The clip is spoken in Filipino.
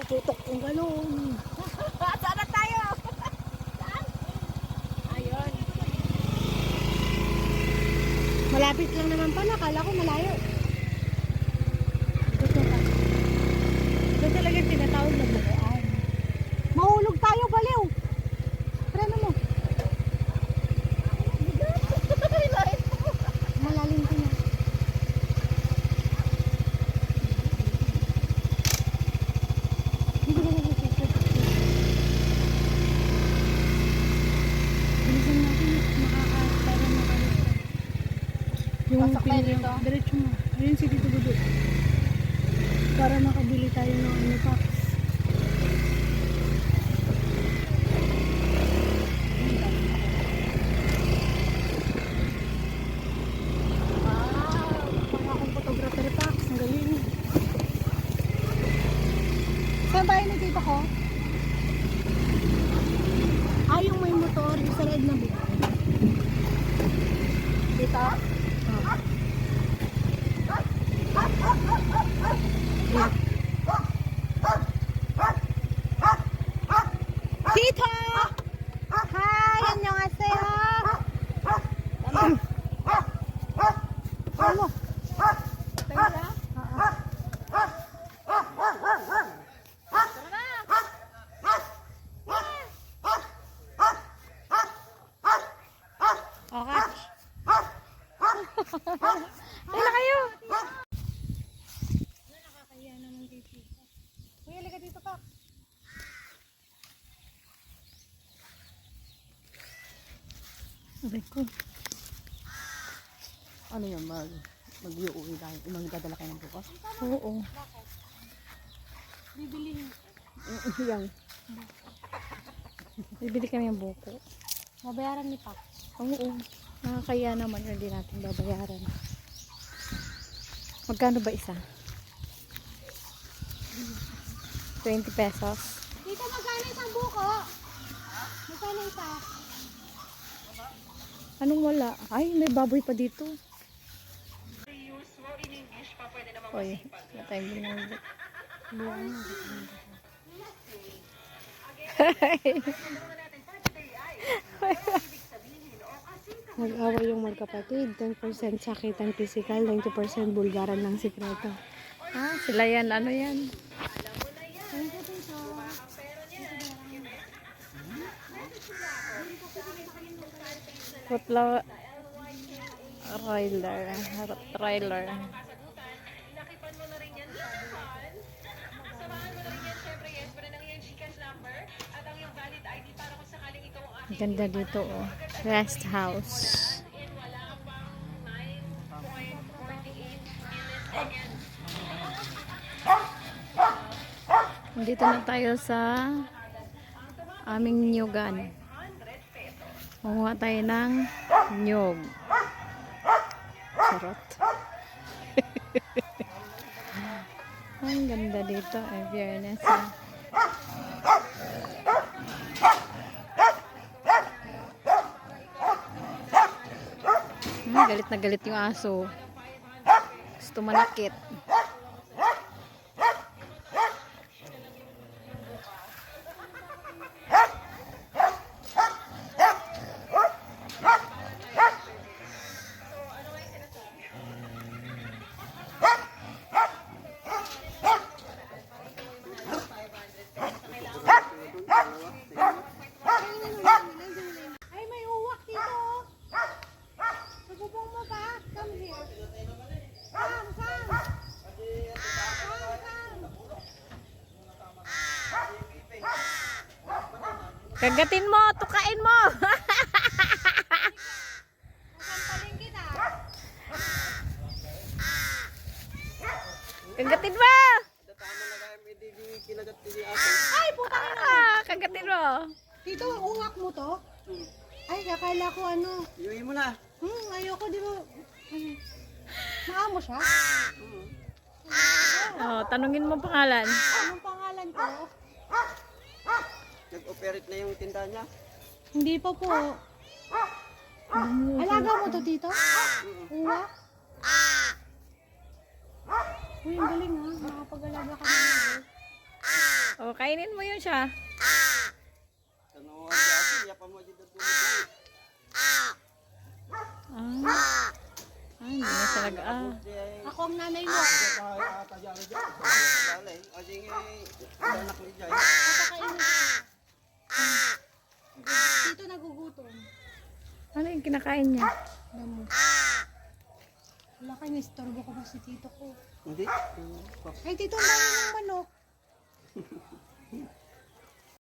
tutok kong galon. Saan na tayo? Saan? Ayun. Malapit lang naman pala. Kala ko malayo. Ito talaga yung tinatawag na bukuan. Mahulog tayo, baliw. Preno mo. Malalim ko na. Bilisan natin. Para makalis. Yung pinili ko. Diretso mo. Ayun si Tito Budo. Para makabili tayo ng ano pa. Para akong photographer packs. Ang galing. Saan tayo ni Tito ko? Yung may motor. Yung sa red na buko. Dito? Tito! Hi! 안녕하세요! Ano? Tara. Okay. Ay na kayo! Nakakaya naman dito. Kuya, liga dito pa. Sabi ko. Ano yan? Mag-iuwi tayo. Magdadala kayo ng bukas? Oo. Bibili. Yang. Bibili kami ng buko. Babayaran ni Pak. Oo. Nakakaya naman hindi natin babayaran. Magkano ba isa? 20 pesos. Dito magkano isang buko? Magkano isa? Anong wala? Ay, may baboy pa dito. Oy, natayang ginagawa. Nag-away yung magkapatid. 10% sakitan physical, 90% bulgaran ng sikreto. Sila yan. Ano yan? Putla trailer. Ganda dito, oh. Rest house. Dito na tayo sa aming nyugan. Manguha tayo ng nyug. Charot. Ang ganda dito, in fairness. Galit na galit yung aso. Gusto manakit. Ay, may uwak dito. Nagubong mo ba? Come here. Come. Kagatin mo, tukain mo. Kagatin mo. Ay, puta ka. Kagatin mo. Tito, uwak mo to? Ay, akala ko ano. Iuwi mo na. Ayoko, di ba? Maamo siya? Tanungin mo pangalan. Anong pangalan ko? Nag-operate na yung tindahan niya. Hindi pa po. Alaga mo to, Tito? Uwak? Uy, ang galing ha. Nakapag-alaga ka na. O, kainin mo yun siya. Tanawan siya ako, iya pa mo dito tulog. Ah. Ay, hindi na siya Ako ang nanay mo. Tajari dyan. Lalay. Asing anak ni Jai. Papakainin ko. Tito nagugutom. Ano yung kinakain niya? Damo. Wala kayo, istorbo ko pa si tito ko. Hindi. Ay, tito, ang dami ng manok.